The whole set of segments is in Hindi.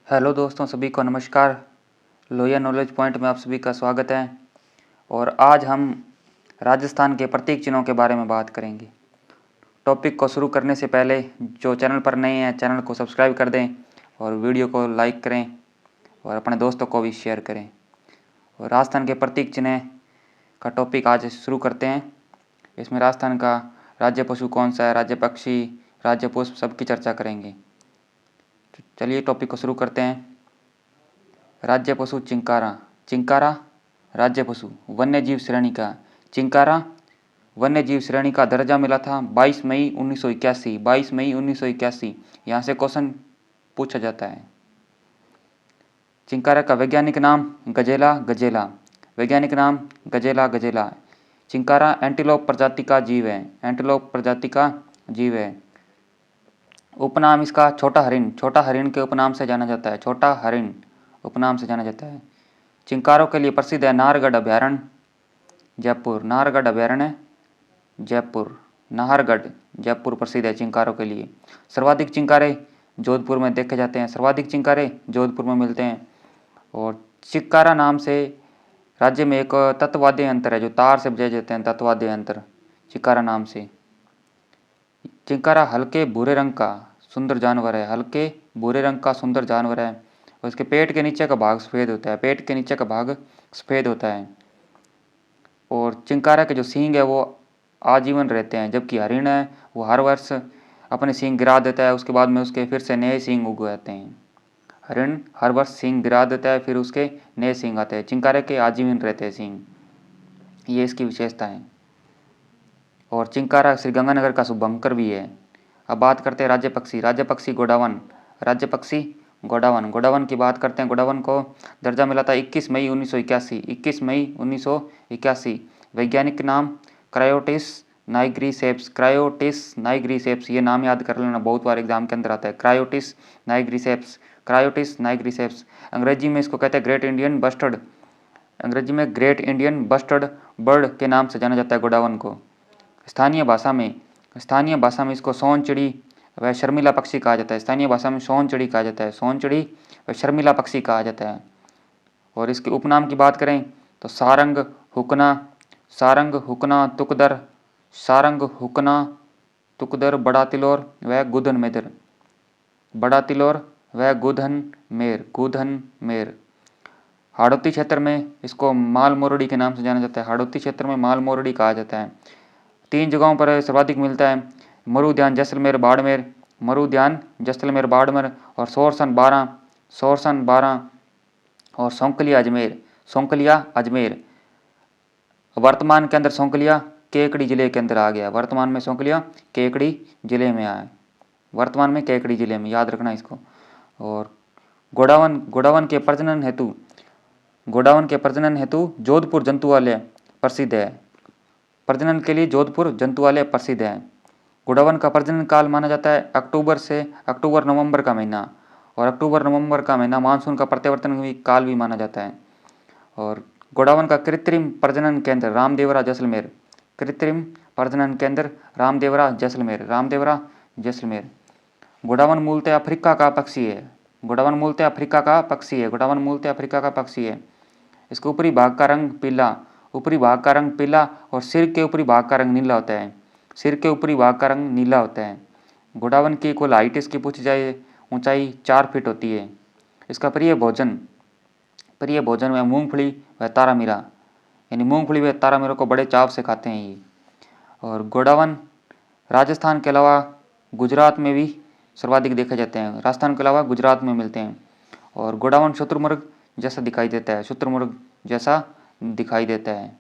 हेलो दोस्तों, सभी को नमस्कार। लोहिया नॉलेज पॉइंट में आप सभी का स्वागत है। और आज हम राजस्थान के प्रतीक चिन्हों के बारे में बात करेंगे। टॉपिक को शुरू करने से पहले जो चैनल पर नए हैं, चैनल को सब्सक्राइब कर दें और वीडियो को लाइक करें और अपने दोस्तों को भी शेयर करें। और राजस्थान के प्रतीक चिन्ह का टॉपिक आज शुरू करते हैं। इसमें राजस्थान का राज्य पशु कौन सा है, राज्य पक्षी, राज्य पुष्प सबकी चर्चा करेंगे। चलिए टॉपिक को शुरू करते हैं। राज्य पशु चिंकारा। चिंकारा राज्य पशु वन्य जीव श्रेणी का। चिंकारा वन्य जीव श्रेणी का दर्जा मिला था 22 मई 1981। 22 मई 1981 यहाँ से क्वेश्चन पूछा जाता है। चिंकारा का वैज्ञानिक नाम गजेला गजेला। वैज्ञानिक नाम गजेला गजेला। चिंकारा एंटीलोप प्रजाति का जीव है। एंटीलोप प्रजाति का जीव है। उपनाम इसका छोटा हरिण। छोटा हरिण के उपनाम से जाना जाता है। छोटा हरिण उपनाम से जाना जाता है। चिंकारों के लिए प्रसिद्ध है नाहरगढ़ अभ्यारण्य जयपुर। नाहरगढ़ अभ्यारण्य जयपुर। नाहरगढ़ जयपुर प्रसिद्ध है चिंकारों के लिए। सर्वाधिक चिंकारे जोधपुर में देखे जाते हैं। सर्वाधिक चिंकारे जोधपुर में मिलते हैं। और चिंकारा नाम से राज्य में एक तत्वाद्य यंत्र है जो तार से बजाए जाते हैं। तत्वाद्य यंत्र चिंकारा नाम से। चिंकारा हल्के भूरे रंग का सुंदर जानवर है। हल्के भूरे रंग का सुंदर जानवर है। और इसके पेट के नीचे का भाग सफ़ेद होता है। पेट के नीचे का भाग सफ़ेद होता है। और चिंकारा के जो सींग है वो आजीवन रहते हैं, जबकि हरिण है वो हर वर्ष अपने सींग गिरा देता है। उसके बाद में उसके फिर से नए सींग उग आते हैं। हरिण हर वर्ष सींग गिरा देता है, फिर उसके नए सींग आते हैं। चिंकारे के आजीवन रहते हैं सींग, ये इसकी विशेषता है। और चिंकारा श्रीगंगानगर का शुभंकर भी है। अब बात करते हैं राज्य पक्षी। राज्य पक्षी गोडावन। राज्य पक्षी गोडावन। गोडावन की बात करते हैं। गोडावन को दर्जा मिला था 21 मई 1981। 21 मई 1981। वैज्ञानिक नाम क्रायोटिस नाइग्रीसेप्स। क्रायोटिस नाइग्रीसेप्स, ये नाम याद कर लेना, बहुत बार एग्जाम के अंदर आता है। क्रायोटिस नाइग्रीसेप्स। क्रायोटिस नाइग्रीसेप्स। अंग्रेजी में इसको कहते हैं ग्रेट इंडियन बस्टर्ड। अंग्रेजी में ग्रेट इंडियन बस्टर्ड बर्ड के नाम से जाना जाता है गोडावन को। स्थानीय भाषा में इसको सोन चिड़ी व शर्मिला पक्षी कहा जाता है। स्थानीय भाषा में सोन चिड़ी कहा जाता है। सोन चिड़ी व शर्मिला पक्षी कहा जाता है। और इसके उपनाम की बात करें तो सारंग हुकना तुकदर, सारंग हुकना तुकदर, बड़ा तिलोर व गुधन मेदर। बड़ा तिलोर व गुधन मेर। हाड़ौती क्षेत्र में इसको माल मोरडी के नाम से जाना जाता है। हाड़ौती क्षेत्र में माल मोरडी कहा जाता है। 3 जगहों पर सर्वाधिक मिलता है। मरु उद्यान जैसलमेर बाड़मेर, मरु उद्यान जैसलमेर बाड़मेर, और सोरसन 12 और सौंकलिया अजमेर। वर्तमान के अंदर सौंकलिया केकड़ी जिले के अंदर आ गया। वर्तमान में सौंकलिया केकड़ी जिले में आया। वर्तमान में केकड़ी जिले में, याद रखना इसको। और गोडावन के प्रजनन हेतु जोधपुर जंतुआलय प्रसिद्ध है। प्रजनन के लिए जोधपुर जंतुआलय प्रसिद्ध है। गोडावन का प्रजनन काल माना जाता है अक्टूबर नवंबर का महीना। और अक्टूबर नवंबर का महीना मानसून का प्रत्यावर्तन काल भी माना जाता है। और गोडावन का कृत्रिम प्रजनन केंद्र रामदेवरा जैसलमेर। कृत्रिम प्रजनन केंद्र रामदेवरा जैसलमेर। गोडावन मूलतः अफ्रीका का पक्षी है। इसके ऊपरी भाग का रंग पीला और सिर के ऊपरी भाग का रंग नीला होता है। गोडावन की कुल हाइट इसकी पूछी जाए ऊंचाई 4 फीट होती है। इसका प्रिय भोजन में मूंगफली व तारामीरा, यानी मूंगफली व तारामीरा को बड़े चाव से खाते हैं ये। और गोडावन राजस्थान के अलावा गुजरात में भी सर्वाधिक देखे जाते हैं। राजस्थान के अलावा गुजरात में मिलते हैं। और गोडावन शुतुरमुर्ग जैसा दिखाई देता है।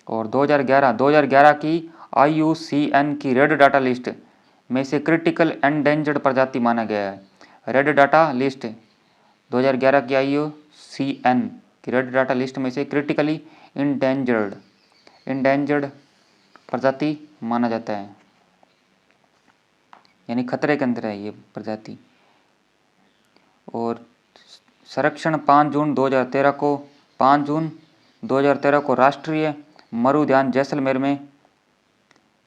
और 2011 की IUCN की रेड डाटा लिस्ट में से क्रिटिकल एंडेंजर्ड प्रजाति माना गया है। रेड डाटा लिस्ट 2011 की IUCN की रेड डाटा लिस्ट में से क्रिटिकली इंडेंजर्ड प्रजाति माना जाता है, यानी खतरे के अंदर है ये प्रजाति। और संरक्षण 5 जून 2013 को राष्ट्रीय मरु उद्यान जैसलमेर में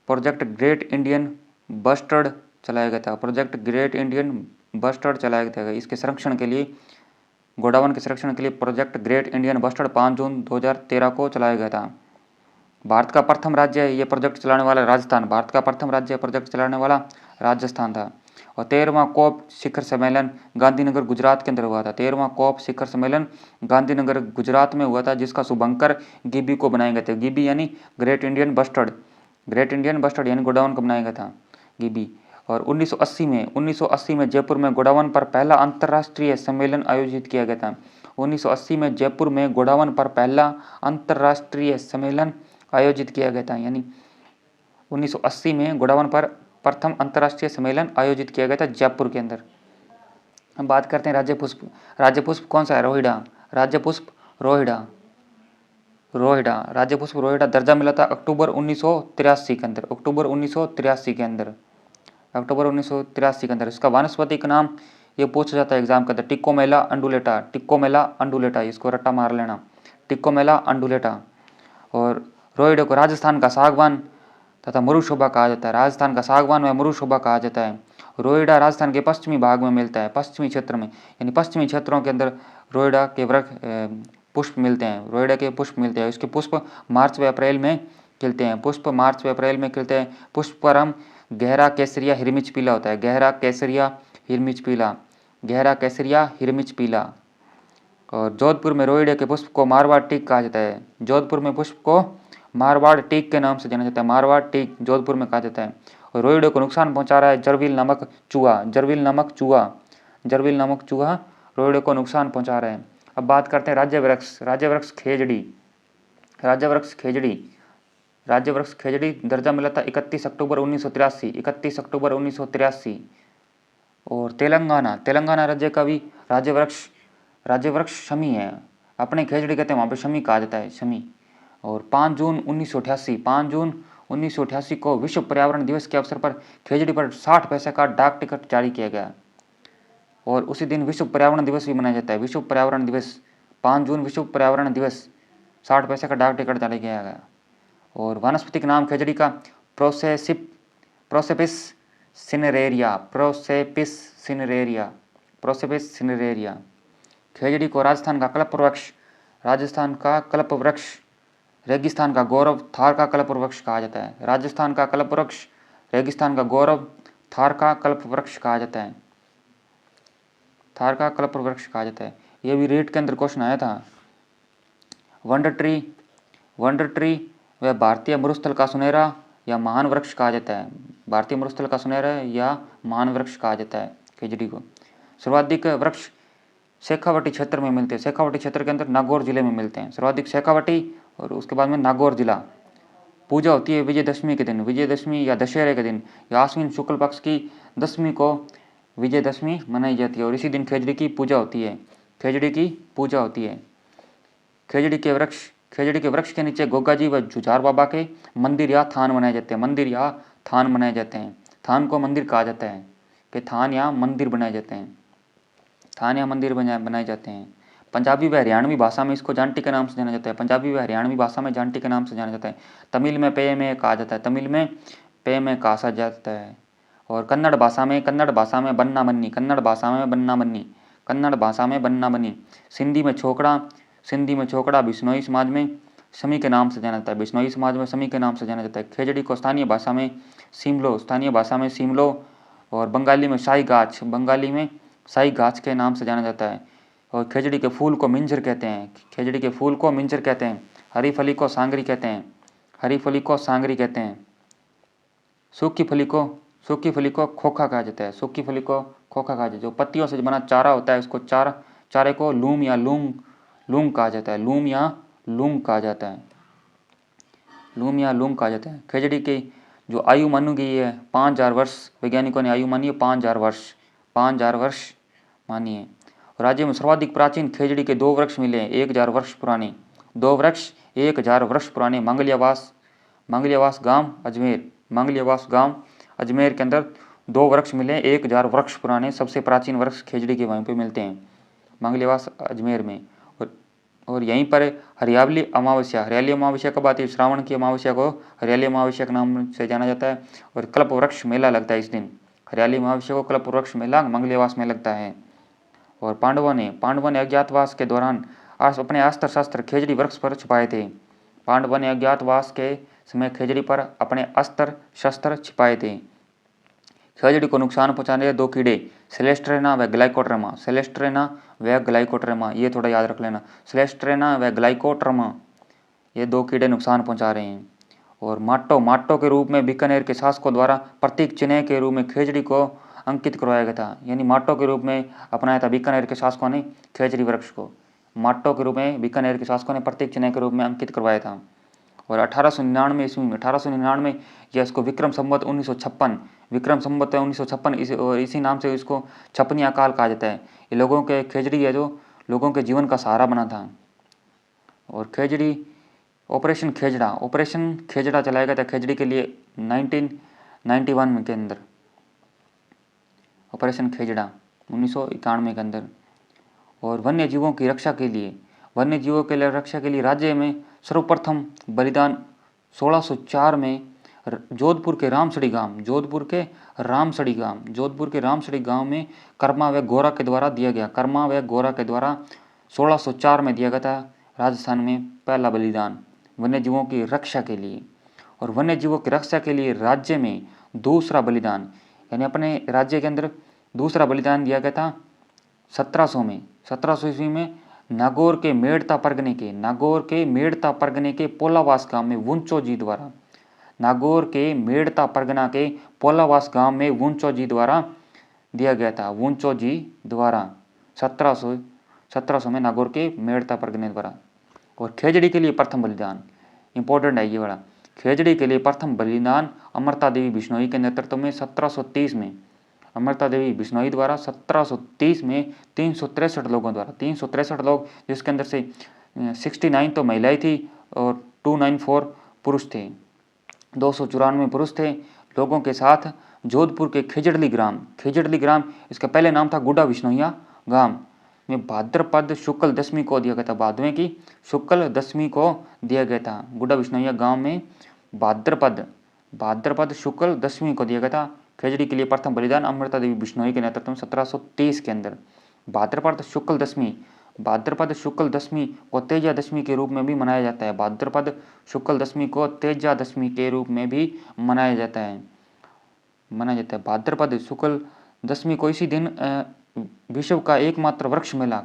प्रोजेक्ट ग्रेट इंडियन बस्टर्ड चलाया गया था। प्रोजेक्ट ग्रेट इंडियन बस्टर्ड चलाया गया था। इसके संरक्षण के लिए, गोडावन के संरक्षण के लिए प्रोजेक्ट ग्रेट इंडियन बस्टर्ड 5 जून 2013 को चलाया गया था। भारत का प्रथम राज्य ये प्रोजेक्ट चलाने वाला राजस्थान, भारत का प्रथम राज्य प्रोजेक्ट चलाने वाला राजस्थान था। और 13वां कोप शिखर सम्मेलन गांधीनगर गुजरात के अंदर हुआ था। 13वां कोप शिखर सम्मेलन गांधीनगर गुजरात में हुआ था, जिसका शुभंकर गिबी को बनाए गए थे। गिबी यानी great Indian bustard, great Indian bustard यानी गोडाउन को बनाया गया था गिबी। और 1980 में जयपुर में गोडाउन पर पहला अंतर्राष्ट्रीय सम्मेलन आयोजित किया गया था। 1980 में जयपुर में गोडाउन पर पहला अंतर्राष्ट्रीय सम्मेलन आयोजित किया गया था। यानी 1980 में गोडावन पर प्रथम अंतर्राष्ट्रीय सम्मेलन आयोजित किया गया था जयपुर के अंदर। हम बात करते हैं राज्य पुष्प। राज्य पुष्प कौन सा है? रोहिड़ा। राज्य पुष्प रोहिड़ा, रोहिड़ा। राज्य पुष्प रोहिड़ा दर्जा मिला था अक्टूबर 1983 के अंदर, अक्टूबर 1983 के अंदर, अक्टूबर 1983 के अंदर। इसका वानस्पतिक नाम ये पूछा जाता है एग्जाम के अंदर, टिक्कोमेला अंडुलेटा, टिक्कोमेला अंडुलेटा, इसको रट्टा मार लेना, टिक्कोमेला अंडुलेटा। और रोहिड़े को राजस्थान का सागवान तथा मरुशोभा कहा जाता है। राजस्थान का सागवान व मरुशोभा कहा जाता है। रोहिड़ा राजस्थान के पश्चिमी भाग में मिलता है, पश्चिमी क्षेत्र में, यानी पश्चिमी क्षेत्रों के अंदर रोहिड़ा के वृक्ष पुष्प मिलते हैं, रोहिड़ा के पुष्प मिलते हैं। इसके पुष्प मार्च व अप्रैल में खिलते हैं, पुष्प मार्च व अप्रैल में खिलते हैं। पुष्प पर हम गहरा केसरिया हिरमिच पीला होता है, गहरा केसरिया हिरमिच पीला, गहरा केसरिया हिरमिच पीला। और जोधपुर में रोहिड़े के पुष्प को मारवाड़ टीक कहा जाता है। जोधपुर में पुष्प को मारवाड़ टीक के नाम से जाना जाता है, मारवाड़ टीक जोधपुर में कहा जाता है। और रोहिड़े को नुकसान पहुंचा रहा है जरविल नामक चूहा, जरविल नामक चूहा, जरविल नामक चूहा रोहिड़े को नुकसान पहुंचा रहा है। अब बात करते हैं राज्य वृक्ष। राज्य वृक्ष खेजड़ी, राज्य वृक्ष खेजड़ी, राज्य वृक्ष खेजड़ी दर्जा मिला था 31 अक्टूबर 1983, 31 अक्टूबर 1983। और तेलंगाना, तेलंगाना राज्य का भी राज्य वृक्ष शमी है, अपने खेजड़ी कहते हैं, वहाँ पे शमी कहा जाता है, शमी। और 5 जून 1988, 5 जून 1988 को विश्व पर्यावरण दिवस के अवसर पर खेजड़ी पर 60 पैसे का डाक टिकट जारी किया गया। और उसी दिन विश्व पर्यावरण दिवस भी मनाया जाता है, विश्व पर्यावरण दिवस, 5 जून विश्व पर्यावरण दिवस, 60 पैसे का डाक टिकट जारी किया गया। और वानस्पतिक नाम खेजड़ी का प्रोसेपिस सिनेरेरिया, प्रोसेपिस सिनेरेरिया, प्रोसेपिस सिनेरेरिया। खेजड़ी को राजस्थान का कल्प वृक्ष, राजस्थान का कल्प वृक्ष, रेगिस्तान का गौरव, थार का कल्प वृक्ष कहा जाता है। राजस्थान का कल्प वृक्ष, रेगिस्तान का गौरव, थार का कल्प वृक्ष कहा जाता है, थार का कल्प वृक्ष कहा जाता है। ये भी रेट के अंदर क्वेश्चन आया था। वंडर ट्री, वंडर ट्री वह भारतीय मरुस्थल का सुनहरा या महान वृक्ष कहा जाता है, भारतीय मरुस्थल का सुनहरा या महान वृक्ष कहा जाता है खेजड़ी को। सर्वाधिक वृक्ष शेखावटी क्षेत्र में मिलते हैं, शेखावटी क्षेत्र के अंदर नागौर जिले में मिलते हैं, सर्वाधिक शेखावटी। और उसके बाद में नागौर जिला। पूजा होती है विजयदशमी के दिन, विजयदशमी या दशहरे के दिन, या आश्विन शुक्ल पक्ष की दशमी को विजयदशमी मनाई जाती है। और इसी दिन खेजड़ी की पूजा होती है, खेजड़ी की पूजा होती है। खेजड़ी के वृक्ष, खेजड़ी के वृक्ष के नीचे गोगा जी व जुझार बाबा के मंदिर या थान बनाए जाते हैं, मंदिर या थान बनाए जाते हैं। थान को मंदिर कहा जाता है कि थान या मंदिर बनाए जाते हैं, थान या मंदिर बनाए जाते हैं। पंजाबी व हरियाणवी भाषा में इसको जांटी के नाम से जाना जाता है, पंजाबी व हरियाणवी भाषा में जांटी के नाम से जाना जाता है। तमिल में पे में कहा जाता है, तमिल में पे में कहा जाता है। और कन्नड़ भाषा में बन्ना बन्नी, कन्नड़ भाषा में बन्ना बन्नी, कन्नड़ भाषा में बन्ना बन्नी। सिंधी में छोकड़ा, सिंधी में छोकड़ा बिश्नोई समाज में शमी के नाम से जाना जाता है, बिश्नोई समाज में शमी के नाम से जाना जाता है। खेजड़ी को स्थानीय भाषा में सिमलो, स्थानीय भाषा में सिमलो। और बंगाली में शाही गाछ, बंगाली में शाही गाछ के नाम से जाना जाता है। और खेजड़ी के फूल को मिंजर कहते हैं, खेजड़ी के फूल को मिंजर कहते हैं। हरी फली को सांगरी कहते हैं, हरी फली को सांगरी कहते हैं। सूखी फली को खोखा कहा जाता है, सूखी फली को खोखा कहा जाता है। जो पत्तियों से बना चारा होता है उसको चारे को लूम या लूम कहा जाता है, लूम या लूम कहा जाता है, लूम या लूम कहा जाता है। खेजड़ी की जो आयु मानी गई है 5000 वर्ष, वैज्ञानिकों ने आयु मानी है 5000 वर्ष, 5000 वर्ष मानी है। राज्य में सर्वाधिक प्राचीन खेजड़ी के 2 वृक्ष मिले हैं 1000 वर्ष पुराने, 2 वृक्ष 1000 वर्ष पुराने। मांगलियावास गांव अजमेर, मांगलियावास गांव अजमेर के अंदर 2 वृक्ष मिले 1000 वर्ष पुराने। सबसे प्राचीन वृक्ष खेजड़ी के वहीं पे मिलते हैं, मांगलियावास अजमेर में। और यहीं पर हरियाली अमावस्या, हरियाली अमावस्या कब आती है? श्रावण की अमावस्या को हरियाली अमावस्या के नाम से जाना जाता है। और कल्प वृक्ष मेला लगता है इस दिन, हरियाली महाविश्व को कल्प वृक्ष मेला मंगलेवास में लगता है। और पांडवों ने अज्ञातवास के दौरान अपने अस्त्र शस्त्र खेजड़ी वृक्ष पर छुपाए थे। पांडवों ने अज्ञातवास के समय खेजड़ी पर अपने अस्त्र शस्त्र छिपाए थे। खेजड़ी को नुकसान पहुंचाने दो कीड़े सेलेस्ट्रेना व ग्लाइकोट्रमा, सेलेस्ट्रेना व ग्लाइकोट्रमा, ये थोड़ा याद रख लेना, सेलेस्ट्रेना व ग्लाइकोट्रमा, ये दो कीड़े नुकसान पहुंचा रहे हैं। और माट्टो के रूप में बीकानेर के शासकों द्वारा प्रतीक चिन्ह के रूप में खेजड़ी को अंकित करवाया गया था। यानी माट्टो के रूप में अपनाया था बीकानेर के शासकों ने खेजड़ी वृक्ष को, माट्टो के रूप में बीकानेर के शासकों ने प्रतीक चिन्ह के रूप में अंकित करवाया था। और 1899 ईस्वी में 1899 या इसको विक्रम संवत 1956, विक्रम संवत 1956 और इसी नाम से इसको छपनिया काल कहा जाता है। ये लोगों के खेजड़ी है जो लोगों के जीवन का सहारा बना था। और खेजड़ी ऑपरेशन खेजड़ा चलाया गया था खेजड़ी के लिए 1991 के अंदर, ऑपरेशन खेजड़ा 1991 के अंदर। और वन्य जीवों की रक्षा के लिए राज्य में सर्वप्रथम बलिदान 1604 में जोधपुर के रामसड़ी गांव में कर्मा व गोरा के द्वारा दिया गया। 1604 में दिया गया था राजस्थान में पहला बलिदान वन्य जीवों की रक्षा के लिए। और वन्य जीवों की रक्षा के लिए राज्य में दूसरा बलिदान, यानी अपने राज्य के अंदर दूसरा बलिदान दिया गया था 1700 ईस्वी में नागौर के मेड़ता परगने के पोलावास गांव में वुंचो जी द्वारा, नागौर के मेड़ता परगना के पोलावास गांव में वुंचो जी द्वारा दिया गया था। वुंचो जी द्वारा 1700 में नागौर के मेड़ता परगने द्वारा। और खेजड़ी के लिए प्रथम बलिदान इंपॉर्टेंट है ये वाला, खेजड़ी के लिए प्रथम बलिदान अमृता देवी बिश्नोई के नेतृत्व में 1730 में, अमृता देवी बिश्नोई द्वारा 1730 में 363 लोगों द्वारा, 363 लोग, जिसके अंदर से 69 तो महिलाएं थी और 294 पुरुष थे, 294 पुरुष थे लोगों के साथ जोधपुर के खेजड़ली ग्राम, इसका पहले नाम था गुड्डा बिश्नोइया गांव में भाद्रपद शुक्ल दशमी को दिया गया था। भादवे की शुक्ल दशमी को दिया गया था गुड्डा बिश्नोइया गांव में भाद्रपद शुक्ल दशमी को दिया गया था। खेजड़ी के लिए प्रथम बलिदान अमृता देवी बिश्नोई के नेतृत्व में 1730 के अंदर। भाद्रपद शुक्ल दशमी को तेजा दशमी के रूप में भी मनाया जाता है। भाद्रपद शुक्ल दशमी को तेजा दशमी के रूप में भी मनाया जाता है। भाद्रपद शुक्ल दशमी को इसी दिन विश्व का एकमात्र वृक्ष मेला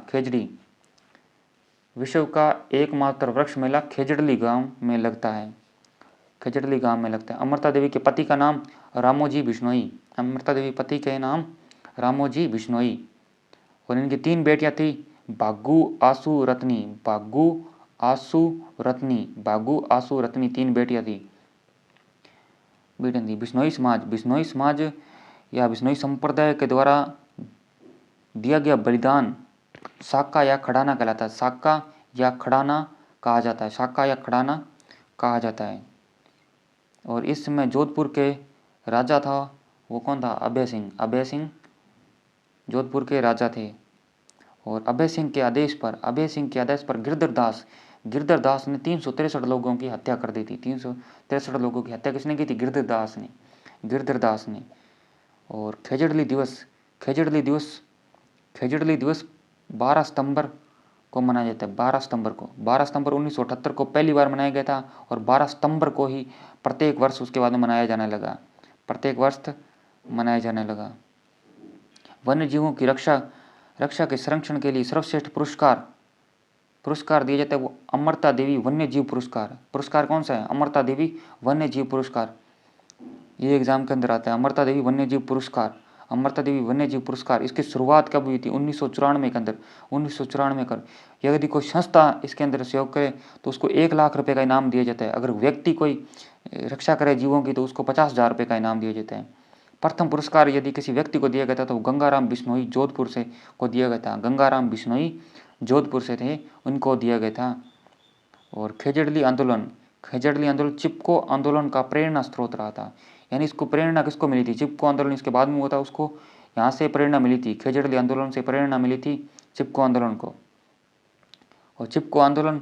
खेजड़ली गांव में लगता है। अमृता देवी के पति का नाम रामोजी बिश्नोई, और इनकी 3 बेटियां थी बागू आसू रत्नी 3 बेटियां थी। बिश्नोई समाज या बिश्नोई संप्रदाय के द्वारा दिया गया बलिदान साका या खड़ाना कहलाता है। साका या खड़ाना कहा जाता है। और इस समय जोधपुर के राजा था, वो कौन था? अभय सिंह जोधपुर के राजा थे। और अभय सिंह के आदेश पर गिरधरदास ने 363 लोगों की हत्या कर दी थी। 363 लोगों की हत्या किसने की थी? गिरधरदास ने। और खेजड़ली दिवस 12 सितंबर को मनाया जाता है। 12 सितंबर 1978 को पहली बार मनाया गया था और 12 सितंबर को ही प्रत्येक वर्ष उसके बाद में मनाया जाने लगा। वन्य जीवों की रक्षा के संरक्षण के लिए सर्वश्रेष्ठ पुरस्कार दिया जाता है, वो अमृता देवी वन्य जीव पुरस्कार कौन सा है? अमृता देवी वन्य जीव पुरस्कार, ये एग्जाम के अंदर आता है। अमृता देवी वन्य जीव पुरस्कार इसकी शुरुआत कब हुई थी? 1994 के अंदर। 1994 कर यदि कोई संस्था इसके अंदर सहयोग करे तो उसको 1 लाख रुपए का इनाम दिया जाता है। अगर व्यक्ति कोई रक्षा करे जीवों की तो उसको 50,000 रुपये का इनाम दिया जाता है। प्रथम पुरस्कार यदि किसी व्यक्ति को दिया गया था तो गंगाराम बिश्नोई जोधपुर से को दिया गया था। गंगाराम बिश्नोई जोधपुर से थे, उनको दिया गया था। और खेजड़ली आंदोलन चिपको आंदोलन का प्रेरणा स्रोत रहा था। यानी इसको प्रेरणा किसको मिली थी? चिपको आंदोलन इसके बाद में हुआ था, उसको यहाँ से प्रेरणा मिली थी। खेजड़ली आंदोलन से प्रेरणा मिली थी चिपको आंदोलन को। और चिपको आंदोलन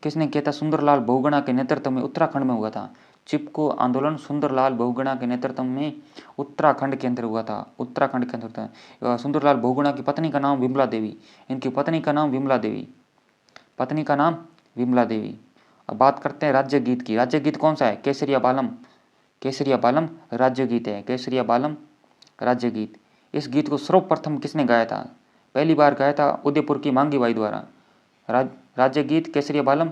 किसने किया था? सुंदरलाल बहुगुणा के नेतृत्व में उत्तराखंड में हुआ था। चिपको आंदोलन सुंदरलाल बहुगुणा के नेतृत्व में उत्तराखंड के अंदर हुआ था। उत्तराखंड के अंदर था। सुंदरलाल बहुगुणा की पत्नी का नाम विमला देवी, इनकी पत्नी का नाम विमला देवी, पत्नी का नाम विमला देवी। अब बात करते हैं राज्य गीत की। राज्य गीत कौन सा है? केसरिया बालम, केसरिया बालम राज्य गीत है, केसरिया बालम राज्य गीत। इस गीत को सर्वप्रथम किसने गाया था? पहली बार गाया था उदयपुर की मांगी बाई द्वारा। राज्य गीत केसरिया बालम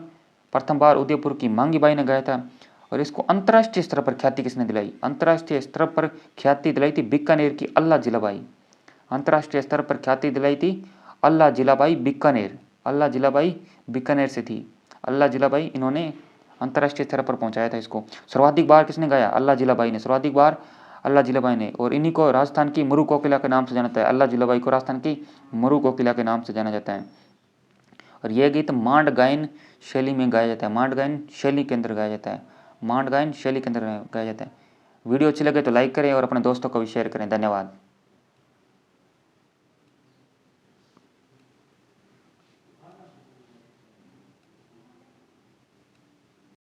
प्रथम बार उदयपुर की मांगी बाई ने गाया था। और इसको अंतर्राष्ट्रीय स्तर पर ख्याति किसने दिलाई? अंतर्राष्ट्रीय स्तर पर ख्याति दिलाई थी बीकानेर की अल्लाह जिलाबाई। अंतर्राष्ट्रीय स्तर पर ख्याति दिलाई थी अल्लाह जिलाबाई बीकानेर, अल्लाह जिलाबाई बीकानेर से थी। अल्लाह जिलाबाई इन्होंने अंतर्राष्ट्रीय स्तर पर पहुंचाया था इसको। सर्वाधिक बार किसने गाया? अल्लाह जिलाबाई ने, सर्वाधिक बार अल्लाह जिलाबाई ने। और इन्हीं को राजस्थान की मरु कोकिला के नाम से जाना जाता है। अल्लाह जिलाबाई को राजस्थान की मरु कोकिला के नाम से जाना जाता है। और यह गीत मांड गायन शैली में गाया जाता है, मांड गायन शैली के अंदर गाया जाता है, मांड गायन शैली के अंदर गाया जाता है। वीडियो अच्छी लगे तो लाइक करें और अपने दोस्तों को भी शेयर करें। धन्यवाद।